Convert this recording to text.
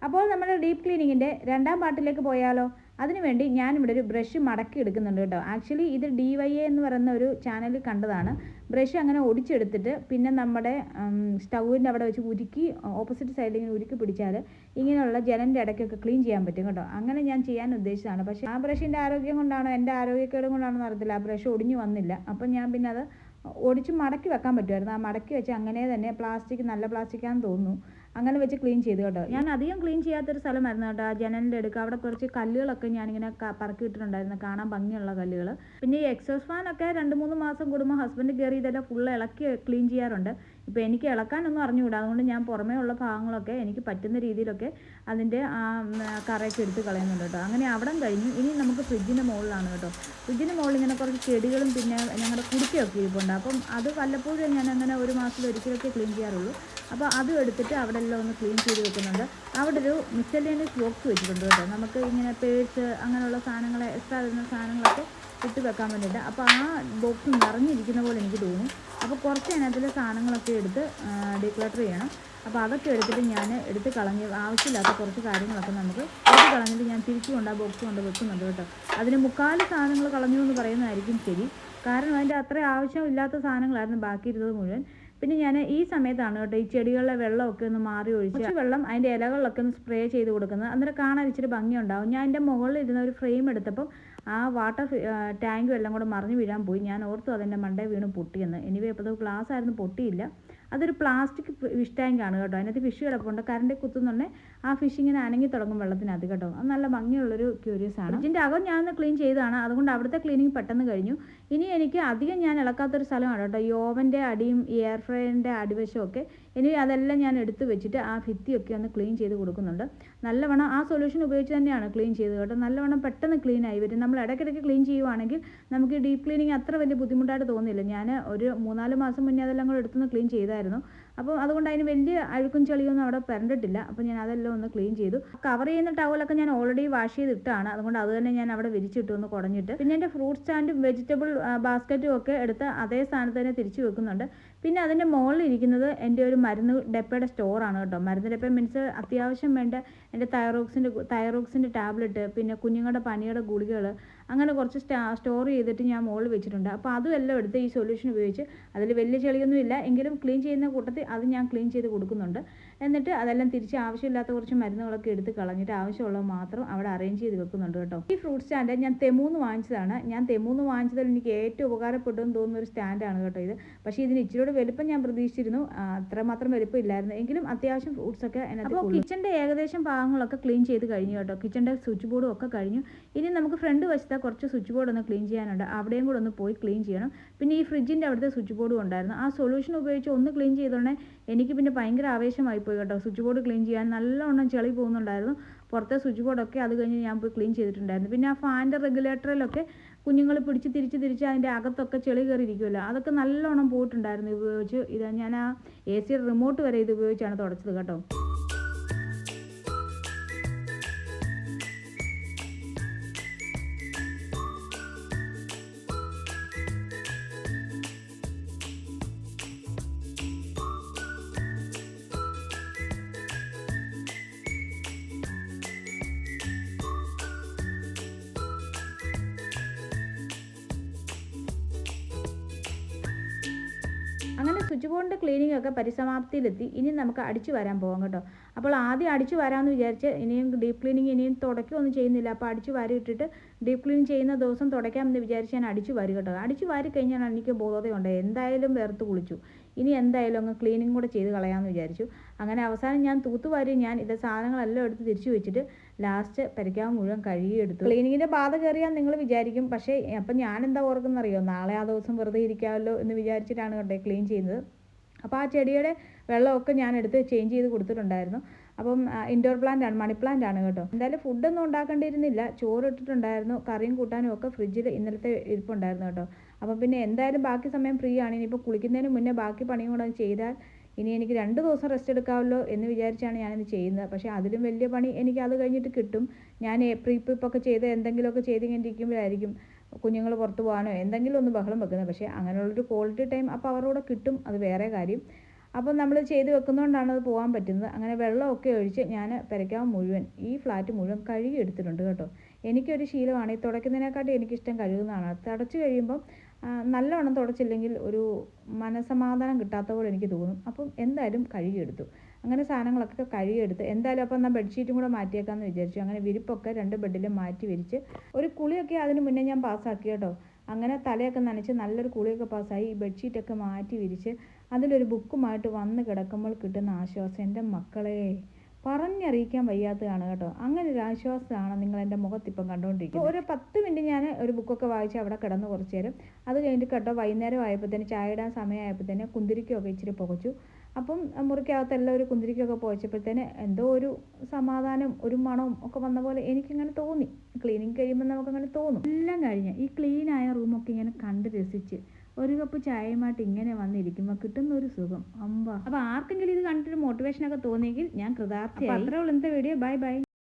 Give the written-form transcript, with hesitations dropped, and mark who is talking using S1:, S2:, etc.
S1: അപ്പോൾ നമ്മുടെ ഡീപ്പ് ക്ലീനിങ്ങിൻ്റെ രണ്ടാം പാർട്ടിലേക്ക് പോയാലോ? അതിനുവേണ്ടി ഞാനിവിടെ ഒരു ബ്രഷ് മടക്കി എടുക്കുന്നുണ്ട് കേട്ടോ. ആക്ച്വലി ഇത് DYA എന്ന് പറയുന്ന ഒരു ചാനലിൽ കണ്ടതാണ്. ബ്രഷ് അങ്ങനെ ഒടിച്ചെടുത്തിട്ട് പിന്നെ നമ്മുടെ സ്റ്റൗവിൻ്റെ അവിടെ വെച്ച് ഉരുക്കി ഓപ്പോസിറ്റ് സൈഡിൽ ഇങ്ങനെ ഉരുക്കി പിടിച്ചാൽ ഇങ്ങനെയുള്ള ജനലിൻ്റെ ഇടയ്ക്കൊക്കെ ക്ലീൻ ചെയ്യാൻ പറ്റും കേട്ടോ. അങ്ങനെ ഞാൻ ചെയ്യാൻ ഉദ്ദേശിച്ചതാണ്. പക്ഷേ ആ ബ്രഷിൻ്റെ ആരോഗ്യം കൊണ്ടാണോ എൻ്റെ ആരോഗ്യക്കേടും കൊണ്ടാണോ അറിയത്തില്ല, ആ ബ്രഷ് ഒടിഞ്ഞു വന്നില്ല. അപ്പം ഞാൻ പിന്നെ അത് ഒടിച്ച് മടക്കി വെക്കാൻ പറ്റുമായിരുന്നു. ആ മടക്കി വെച്ച് അങ്ങനെ തന്നെ നല്ല പ്ലാസ്റ്റിക്കാണെന്ന് തോന്നുന്നു, അങ്ങനെ വെച്ച് ക്ലീൻ ചെയ്തു കേട്ടോ. ഞാൻ അധികം ക്ലീൻ ചെയ്യാത്തൊരു സ്ഥലമായിരുന്നു കേട്ടോ. ആ ജനലിൻ്റെ അടുക്ക് അവിടെ കുറച്ച് കല്ലുകളൊക്കെ ഞാനിങ്ങനെ പറക്കിയിട്ടുണ്ടായിരുന്നു, കാണാൻ ഭംഗിയുള്ള കല്ലുകൾ. പിന്നെ ഈ എക്സോസ് ഫാനൊക്കെ 2-3 മാസം കൂടുമ്പോൾ ഹസ്ബൻഡ് കയറി ഇതെല്ലാം ഫുള്ള് ഇളക്കി ക്ലീൻ ചെയ്യാറുണ്ട്. ഇപ്പോൾ എനിക്ക് ഇളക്കാനൊന്നും അറിഞ്ഞുകൂടാ, അതുകൊണ്ട് ഞാൻ പുറമേ ഉള്ള ഭാഗങ്ങളൊക്കെ എനിക്ക് പറ്റുന്ന രീതിയിലൊക്കെ അതിൻ്റെ ആ കറയൊക്കെ എടുത്ത് കളയുന്നുണ്ട് കേട്ടോ. അങ്ങനെ അവിടം കഴിഞ്ഞു. ഇനി നമുക്ക് ഫ്രിഡ്ജിൻ്റെ മുകളിലാണ് കേട്ടോ. ഫ്രിഡ്ജിൻ്റെ മുകളിൽ ഇങ്ങനെ കുറച്ച് ചെടികളും പിന്നെ ഞങ്ങളുടെ കുടിക്കൊക്കെ ഇരിപ്പുണ്ട്. അപ്പം അത് വല്ലപ്പോഴും ഞാൻ അങ്ങനെ 1 മാസത്തിൽ ഒരിക്കലൊക്കെ ക്ലീൻ ചെയ്യാറുള്ളൂ. അപ്പോൾ അതും എടുത്തിട്ട് അവിടെ എല്ലാം ഒന്ന് ക്ലീൻ ചെയ്ത് വെക്കുന്നുണ്ട്. അവിടെ ഒരു മിസ്സെല്ലേനിയസ് ബോക്സ് വെച്ചിട്ടുണ്ട് കേട്ടോ. നമുക്ക് ഇങ്ങനെ പേഴ്സ് അങ്ങനെയുള്ള സാധനങ്ങൾ, എക്സ്ട്രാ വരുന്ന സാധനങ്ങളൊക്കെ ഇട്ട് വെക്കാൻ വേണ്ടിയിട്ട്. അപ്പോൾ ആ ബോക്സ് നിറഞ്ഞിരിക്കുന്ന പോലെ എനിക്ക് തോന്നി. അപ്പോൾ കുറച്ച് അതിനകത്തിലെ സാധനങ്ങളൊക്കെ എടുത്ത് ഡീക്ലട്ടർ ചെയ്യണം. അപ്പോൾ അതൊക്കെ എടുത്തിട്ട് ഞാൻ എടുത്ത് കളഞ്ഞ് ആവശ്യമില്ലാത്ത കുറച്ച് കാര്യങ്ങളൊക്കെ നമുക്ക് എടുത്ത് കളഞ്ഞിട്ട് ഞാൻ തിരിച്ചു കൊണ്ട് ആ ബോക്സ് കൊണ്ട് വെക്കുന്നുണ്ട് കേട്ടോ. അതിന് 3/4 സാധനങ്ങൾ കളഞ്ഞു എന്ന് പറയുന്നതായിരിക്കും ശരി. കാരണം അതിൻ്റെ അത്ര ആവശ്യമില്ലാത്ത സാധനങ്ങളായിരുന്നു ബാക്കി ഇരുന്നത് മുഴുവൻ. പിന്നെ ഞാൻ ഈ സമയത്താണ് കേട്ടോ ഈ ചെടികളിലെ വെള്ളമൊക്കെ ഒന്ന് മാറി ഒഴിച്ച് വെള്ളം അതിൻ്റെ ഇലകളിലൊക്കെ ഒന്ന് സ്പ്രേ ചെയ്ത് കൊടുക്കുന്നത്. അന്നേരം കാണാൻ ഇച്ചിരി ഭംഗിയുണ്ടാവും. ഞാൻ എൻ്റെ മുകളിൽ ഇരുന്ന ഒരു ഫ്രെയിം എടുത്തപ്പം ആ വാട്ടർ ടാങ്കും എല്ലാം കൂടെ മറിഞ്ഞു വീഴാൻ പോയി. ഞാൻ ഓർത്തു അതെൻ്റെ മണ്ടേ വീണ് പൊട്ടിയെന്ന്. എനിവേ ഇപ്പോൾ അത് ഗ്ലാസ് ആയിരുന്നു, പൊട്ടിയില്ല. അതൊരു പ്ലാസ്റ്റിക് ഫിഷ് ടാങ്കാണ് കേട്ടോ. അതിനകത്ത് ഫിഷ് കിടപ്പുണ്ട്. കറണ്ട് കുത്തുന്നുണ്ടെ ആ ഫിഷ് ഇങ്ങനെ അനങ്ങി തുടങ്ങും വെള്ളത്തിനകത്ത് കേട്ടോ. അത് നല്ല ഭംഗിയുള്ളൊരു ക്യൂരിയസ് ആണ്. ഇതിൻ്റെ അകം ഞാനൊന്ന് ക്ലീൻ ചെയ്തതാണ്, അതുകൊണ്ട് അവിടുത്തെ ക്ലീനിങ് പെട്ടെന്ന് കഴിഞ്ഞു. ഇനി എനിക്ക് അധികം ഞാൻ ഇളക്കാത്തൊരു സ്ഥലമാണ് കേട്ടോ ഈ ഓവൻ്റെ അടിയും ഈ എയർ ഫ്രയറിൻ്റെ അടിവശമൊക്കെ. ഇനി അതെല്ലാം ഞാൻ എടുത്ത് വെച്ചിട്ട് ആ ഭിത്തിയൊക്കെ ഒന്ന് ക്ലീൻ ചെയ്ത് കൊടുക്കുന്നുണ്ട്. നല്ലവണ്ണം ആ സൊല്യൂഷൻ ഉപയോഗിച്ച് തന്നെയാണ് ക്ലീൻ ചെയ്ത് കേട്ടോ. നല്ലവണ്ണം പെട്ടെന്ന് ക്ലീൻ ആയി വരും. നമ്മൾ ഇടയ്ക്കിടയ്ക്ക് ക്ലീൻ ചെയ്യുവാണെങ്കിൽ നമുക്ക് ഡീപ്പ് ക്ലീനിങ് അത്ര വലിയ ബുദ്ധിമുട്ടായിട്ട് തോന്നുന്നില്ല. ഞാൻ ഒരു 3-4 മാസം മുന്നേ അതെല്ലാം കൂടെ എടുത്തൊന്ന് ക്ലീൻ ചെയ്തായിരുന്നു. അപ്പം അതുകൊണ്ട് അതിന് വലിയ അഴുക്കും ചെളിയൊന്നും അവിടെ പരണ്ടിട്ടില്ല. അപ്പോൾ ഞാൻ അതെല്ലാം ഒന്ന് ക്ലീൻ ചെയ്തു. കവർ ചെയ്യുന്ന ടവലൊക്കെ ഞാൻ ഓൾറെഡി വാഷ് ചെയ്തിട്ടാണ്, അതുകൊണ്ട് അത് തന്നെ ഞാൻ അവിടെ വിരിച്ചിട്ട് ഒന്ന് കുടഞ്ഞിട്ട് പിന്നെ എൻ്റെ ഫ്രൂട്ട് സ്റ്റാൻഡും വെജിറ്റബിൾ ബാസ്ക്കറ്റും ഒക്കെ എടുത്ത് അതേ സ്ഥാനത്ത് തന്നെ തിരിച്ചു വെക്കുന്നുണ്ട്. പിന്നെ അതിൻ്റെ മുകളിൽ ഇരിക്കുന്നത് എൻ്റെ ഒരു മരുന്ന് ഡപ്പയുടെ സ്റ്റോറാണ് കേട്ടോ. മരുന്ന് ഡപ്പ മീൻസ് അത്യാവശ്യം വേണ്ട എൻ്റെ തൈറോക്സിൻ്റെ ടാബ്ലറ്റ്, പിന്നെ കുഞ്ഞുങ്ങളുടെ പനിയുടെ ഗുളികകൾ, അങ്ങനെ കുറച്ച് സ്റ്റോർ ചെയ്തിട്ട് ഞാൻ മുകളിൽ വെച്ചിട്ടുണ്ട്. അപ്പോൾ അതും എല്ലാം എടുത്ത് ഈ സൊല്യൂഷൻ ഉപയോഗിച്ച്, അതിൽ വലിയ ചെളിയൊന്നും ഇല്ല എങ്കിലും ക്ലീൻ ചെയ്യുന്ന കൂട്ടത്തിൽ അത് ഞാൻ ക്ലീൻ ചെയ്ത് കൊടുക്കുന്നുണ്ട്. എന്നിട്ട് അതെല്ലാം തിരിച്ച് ആവശ്യമില്ലാത്ത കുറച്ച് മരുന്നുകളൊക്കെ എടുത്ത് കളഞ്ഞിട്ട് ആവശ്യമുള്ളത് മാത്രം അവിടെ അറേഞ്ച് ചെയ്ത് വെക്കുന്നുണ്ട് കേട്ടോ. ഈ ഫ്രൂട്ട് സ്റ്റാൻഡ് ഞാൻ തെമൂന്ന് വാങ്ങിച്ചതാണ്. ഞാൻ തെമൂന്ന് വാങ്ങിച്ചതിൽ എനിക്ക് ഏറ്റവും ഉപകാരപ്പെട്ടെന്ന് തോന്നുന്ന ഒരു സ്റ്റാൻഡാണ് കേട്ടോ ഇത്. പക്ഷേ ഇതിന് ഇച്ചിരി വലിപ്പം ഞാൻ പ്രതീക്ഷിച്ചിരുന്നു, അത്രമാത്രം വലിപ്പം ഇല്ലായിരുന്നു. എങ്കിലും അത്യാവശ്യം ഫ്രൂട്ട്സ് ഒക്കെ അതിനകത്ത്. അപ്പോൾ കിച്ചൻ്റെ ഏകദേശം ഭാഗങ്ങളൊക്കെ ക്ലീൻ ചെയ്ത് കഴിഞ്ഞു കേട്ടോ. കിച്ചൻ്റെ സ്വിച്ച് ബോർഡും ഒക്കെ കഴിഞ്ഞു. ഇനി നമുക്ക് ഫ്രണ്ട് വശത്തെ കുറച്ച് സ്വിച്ച് ബോർഡ് ഒന്ന് ക്ലീൻ ചെയ്യാനുണ്ട്. അവിടെയും കൂടെ ഒന്ന് പോയി ക്ലീൻ ചെയ്യണം. പിന്നെ ഈ ഫ്രിഡ്ജിൻ്റെ അവിടുത്തെ സ്വിച്ച് ബോർഡും ഉണ്ടായിരുന്നു. ആ സൊല്യൂഷൻ ഉപയോഗിച്ച് ഒന്ന് ക്ലീൻ ചെയ്തോണ്ടേ എനിക്ക് പിന്നെ ഭയങ്കര ആവേശമായി പോയി കേട്ടോ. സ്വിച്ച് ബോർഡ് ക്ലീൻ ചെയ്യാൻ നല്ലവണ്ണം ചെളി പോകുന്നുണ്ടായിരുന്നു. പുറത്തെ സ്വിച്ച് ബോർഡൊക്കെ അത് കഴിഞ്ഞ് ഞാൻ പോയി ക്ലീൻ ചെയ്തിട്ടുണ്ടായിരുന്നു. പിന്നെ ആ ഫാനിൻ്റെ റെഗുലേറ്ററിലൊക്കെ കുഞ്ഞുങ്ങൾ പിടിച്ച് തിരിച്ച് അതിൻ്റെ അകത്തൊക്കെ ചെളി കയറിയിരിക്കുമല്ലോ, അതൊക്കെ നല്ലോണം പോയിട്ടുണ്ടായിരുന്നു ഉപയോഗിച്ച്. ഇത് ഞാൻ ആ AC റിമോട്ട് വരെ ഇത് ഉപയോഗിച്ചാണ് തുടച്ചത് കേട്ടോ. അങ്ങനെ സ്വിച്ച് ബോർഡിൻ്റെ ക്ലീനിങ് ഒക്കെ പരിസമാപ്തിയിലെത്തി. ഇനി നമുക്ക് അടിച്ചു വരാൻ പോകാം കേട്ടോ. അപ്പോൾ ആദ്യം അടിച്ചു വരാമെന്ന് വിചാരിച്ച് ഇനിയും ഡീപ്പ് ക്ലീനിങ് ഇനിയും തുടയ്ക്കൊന്നും ചെയ്യുന്നില്ല. അപ്പോൾ അടിച്ചു വാരി ഇട്ടിട്ട് ഡീപ്പ് ക്ലീൻ ചെയ്യുന്ന ദിവസം തുടയ്ക്കാമെന്ന് വിചാരിച്ച് ഞാൻ അടിച്ചു വാരി കേട്ടോ. അടിച്ചു വാരി കഴിഞ്ഞാൽ എനിക്ക് ബോധമുണ്ട്, എന്തായാലും വേർത്ത് കുളിച്ചു, ഇനി എന്തായാലും അങ്ങ് ക്ലീനിങ് കൂടെ ചെയ്ത് കളയാമെന്ന് വിചാരിച്ചു. അങ്ങനെ അവസാനം ഞാൻ തൂത്തുവാരി ഞാൻ ഇത് സാധനങ്ങളെല്ലാം എടുത്ത് തിരിച്ചു വെച്ചിട്ട് ലാസ്റ്റ് പരിക്കാവ് മുഴുവൻ കഴുകിയെടുത്തു. ക്ലീനിങ്ങിൻ്റെ ബാധ കയറിയാൽ നിങ്ങൾ വിചാരിക്കും, പക്ഷേ അപ്പം ഞാൻ എന്താ ഓർക്കുന്നറിയോ, നാളെ ആ ദിവസം വെറുതെ ഇരിക്കാമല്ലോ എന്ന് വിചാരിച്ചിട്ടാണ് കേട്ടോ ക്ലീൻ ചെയ്യുന്നത്. അപ്പോൾ ആ ചെടിയുടെ വെള്ളമൊക്കെ ഞാൻ എടുത്ത് ചേഞ്ച് ചെയ്ത് കൊടുത്തിട്ടുണ്ടായിരുന്നു. അപ്പം ഇൻഡോർ പ്ലാന്റ് ആണ്, മണി പ്ലാന്റ് ആണ് കേട്ടോ. എന്തായാലും ഫുഡൊന്നും ഉണ്ടാക്കേണ്ടിയിരുന്നില്ല, ചോറ് ഇട്ടിട്ടുണ്ടായിരുന്നു, കറിയും കൂട്ടാനും ഒക്കെ ഫ്രിഡ്ജിൽ ഇന്നലത്തെ ഇരിപ്പുണ്ടായിരുന്നു കേട്ടോ. അപ്പം പിന്നെ എന്തായാലും ബാക്കി സമയം ഫ്രീ ആണ്. ഇനിയിപ്പോൾ കുളിക്കുന്നതിന് മുന്നേ ബാക്കി പണിയും കൂടെ ചെയ്താൽ ഇനി എനിക്ക് 2 ദിവസം റെസ്റ്റ് എടുക്കാമല്ലോ എന്ന് വിചാരിച്ചാണ് ഞാനിത് ചെയ്യുന്നത്. പക്ഷേ അതിലും വലിയ പണി എനിക്ക് അത് കഴിഞ്ഞിട്ട് കിട്ടും. ഞാൻ പ്രീപ്പിപ്പൊക്കെ ചെയ്ത് എന്തെങ്കിലുമൊക്കെ ചെയ്തിങ്ങനെ ഇരിക്കുമ്പോഴായിരിക്കും കുഞ്ഞുങ്ങൾ പുറത്ത് പോകാനോ എന്തെങ്കിലും ഒന്ന് ബഹളം വെക്കുന്നത്. പക്ഷേ അങ്ങനെയുള്ളൊരു ക്വാളിറ്റി ടൈം അപ്പോൾ അവരോട് കിട്ടും, അത് വേറെ കാര്യം. അപ്പോൾ നമ്മൾ ചെയ്ത് വെക്കുന്നതുകൊണ്ടാണ് അത് പോകാൻ പറ്റുന്നത്. അങ്ങനെ വെള്ളമൊക്കെ ഒഴിച്ച് ഞാൻ പെരയ്ക്കാൻ മുഴുവൻ ഈ ഫ്ലാറ്റ് മുഴുവൻ കഴുകി എടുത്തിട്ടുണ്ട് കേട്ടോ. എനിക്കൊരു ശീലമാണ്, ഈ തുടയ്ക്കുന്നതിനെക്കാട്ടും എനിക്കിഷ്ടം കഴുകുന്നതാണ്. തുടച്ച് കഴിയുമ്പം നല്ലവണ്ണം തുടച്ചില്ലെങ്കിൽ ഒരു മനസമാധാനം കിട്ടാത്ത പോലെ എനിക്ക് തോന്നും. അപ്പം എന്തായാലും കഴുകിയെടുത്തു. അങ്ങനെ സാധനങ്ങളൊക്കെ കഴുകിയെടുത്ത് എന്തായാലും അപ്പം എന്നാൽ ബെഡ്ഷീറ്റും കൂടെ മാറ്റിയേക്കാമെന്ന് വിചാരിച്ചു. അങ്ങനെ വിരിപ്പൊക്കെ 2 ബെഡിലും മാറ്റി വിരിച്ച് ഒരു കുളിയൊക്കെ അതിന് മുന്നേ ഞാൻ പാസ്സാക്കി കേട്ടോ. അങ്ങനെ തലയൊക്കെ നനച്ച് നല്ലൊരു കുളിയൊക്കെ പാസ്സായി ഈ ബെഡ്ഷീറ്റൊക്കെ മാറ്റി വിരിച്ച് അതിലൊരു ബുക്കുമായിട്ട് വന്ന് കിടക്കുമ്പോൾ കിട്ടുന്ന ആശ്വാസം എൻ്റെ മക്കളെ പറഞ്ഞറിയിക്കാൻ വയ്യാത്തതാണ് കേട്ടോ. അങ്ങനെ ഒരു ആശ്വാസമാണ് നിങ്ങൾ എൻ്റെ മുഖത്തിപ്പം കണ്ടുകൊണ്ടിരിക്കുന്നത്. ഒരു 10 മിനിറ്റ് ഞാൻ ഒരു ബുക്കൊക്കെ വായിച്ച് അവിടെ കിടന്ന് കുറച്ച് നേരം. അത് കഴിഞ്ഞിട്ട് കേട്ടോ വൈകുന്നേരം ആയപ്പോഴത്തേന് ചായ ഇടാൻ സമയമായപ്പോഴത്തേന് കുന്തിരിക്കയൊക്കെ ഇച്ചിരി പുകച്ചു. അപ്പം മുറിക്കകത്തെല്ലാം ഒരു കുന്തിരിക്കൊക്കെ പുകച്ചപ്പോഴത്തേന് എന്തോ ഒരു സമാധാനം ഒരു മണവും ഒക്കെ വന്ന പോലെ എനിക്കിങ്ങനെ തോന്നി. ക്ലീനിങ് കഴിയുമ്പോൾ നമുക്കങ്ങനെ തോന്നും. എല്ലാം കഴിഞ്ഞ് ഈ ക്ലീനായ റൂമൊക്കെ ഇങ്ങനെ കണ്ട് രസിച്ച് ഒരു കപ്പ് ചായയുമായിട്ട് ഇങ്ങനെ വന്നിരിക്കുമ്പോൾ കിട്ടുന്ന ഒരു സുഖം അമ്പ. അപ്പോൾ ആർക്കെങ്കിലും ഇത് കണ്ടിട്ട് മോട്ടിവേഷനൊക്കെ തോന്നിയെങ്കിൽ ഞാൻ കൃതാർത്ഥയായി. അത്രേ ഉള്ളൂ ഇന്നത്തെ വീഡിയോ. Bye bye.